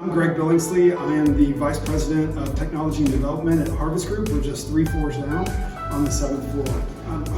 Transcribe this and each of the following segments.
I'm Greg Billingsley. I am the Vice President of Technology and Development at Harvest Group. We're just 3 floors down on the 7th floor.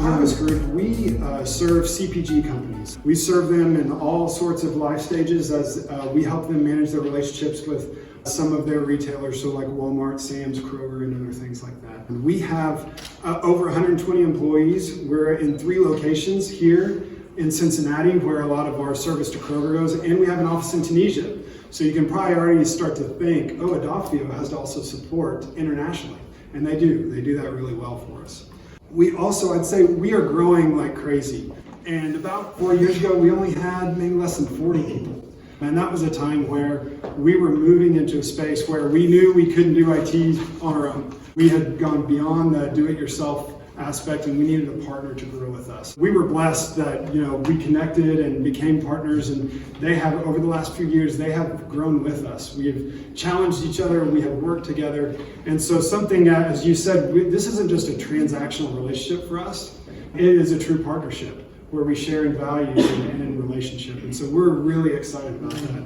Harvest Group, we serve CPG companies. We serve them in all sorts of life stages as we help them manage their relationships with some of their retailers, so like Walmart, Sam's, Kroger, and other things like that. And we have over 120 employees. We're in 3 locations here in Cincinnati, where a lot of our service to Kroger goes, and we have an office in Tunisia. So you can probably already start to think, oh, Adafio has to also support internationally. And they do. They do that really well for us. We also, I'd say, we are growing like crazy. And about 4 years ago, we only had maybe less than 40 people. And that was a time where we were moving into a space where we knew we couldn't do IT on our own. We had gone beyond the do-it-yourself aspect, and we needed a partner to grow with us. We were blessed that we connected and became partners, and they have, over the last few years, they have grown with us. We have challenged each other, we have worked together, and so something, as you said, this isn't just a transactional relationship for us, it is a true partnership where we share in values and in relationship, and so we're really excited about that.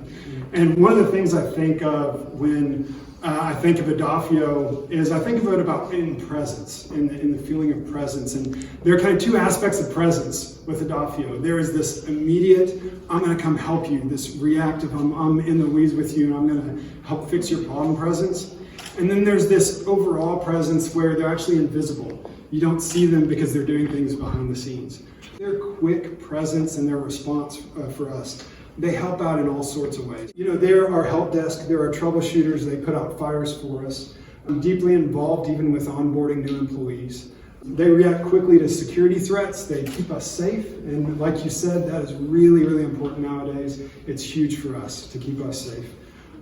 And one of the things I think of when I think of Adafio is I think of it about in presence, in the feeling of presence. And there are kind of 2 aspects of presence with Adafio. There is this immediate, I'm going to come help you, this reactive, I'm in the weeds with you and I'm going to help fix your problem presence. And then there's this overall presence where they're actually invisible. You don't see them because they're doing things behind the scenes. Their quick presence and their response for us, they help out in all sorts of ways. They're our help desk, they're our troubleshooters, they put out fires for us. I'm deeply involved even with onboarding new employees. They react quickly to security threats, they keep us safe, and like you said, that is really, really important nowadays. It's huge for us to keep us safe.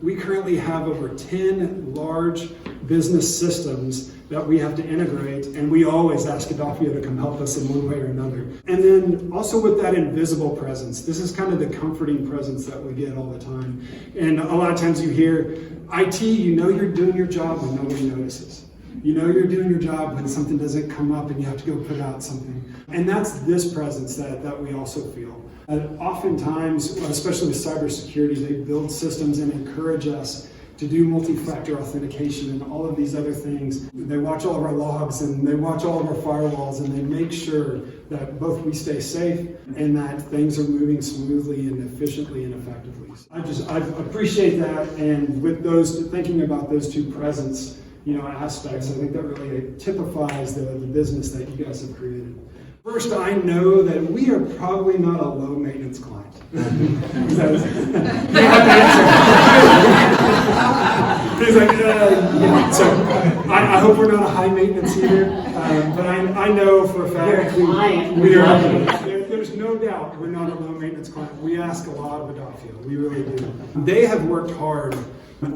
We currently have over 10 large business systems that we have to integrate, and we always ask Adafio to come help us in one way or another. And then also with that invisible presence, this is kind of the comforting presence that we get all the time. And a lot of times you hear, IT, you're doing your job when nobody notices. You're doing your job when something doesn't come up and you have to go put out something. And that's this presence that we also feel. And oftentimes, especially with cybersecurity, they build systems and encourage us to do multi-factor authentication and all of these other things. They watch all of our logs and they watch all of our firewalls and they make sure that both we stay safe and that things are moving smoothly and efficiently and effectively. I appreciate that, and with thinking about those 2 presence aspects, I think that really typifies the business that you guys have created. First, I know that we are probably not a low maintenance client. He's like, yeah. So I hope we're not a high maintenance either, but I know for a fact we are. There's no doubt we're not a low maintenance client. We ask a lot of Adafio, we really do. They have worked hard.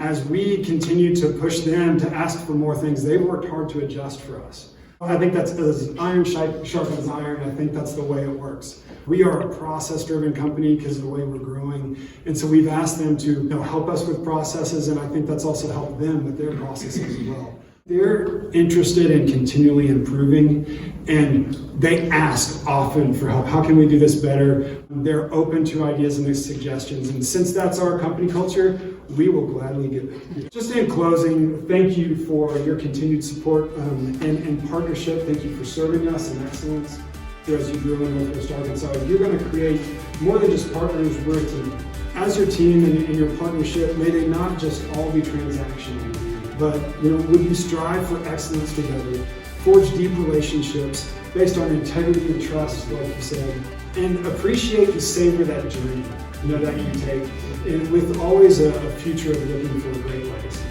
As we continue to push them to ask for more things, they've worked hard to adjust for us. I think that's as iron sharpens iron. I think that's the way it works. We are a process-driven company because of the way we're growing, and so we've asked them to help us with processes, and I think that's also helped them with their processes as well. They're interested in continually improving, and they ask often for help. How can we do this better? They're open to ideas and suggestions, and since that's our company culture, we will gladly give it. Just in closing, thank you for your continued support and partnership. Thank you for serving us in excellence as you grow in Northwest Arkansas. You're going to create more than just partners, we're a team. As your team and your partnership, may they not just all be transactional, but would you strive for excellence together, forge deep relationships based on integrity and trust, like you said, and appreciate and savor that journey that you take, and with always a future of looking for a great legacy.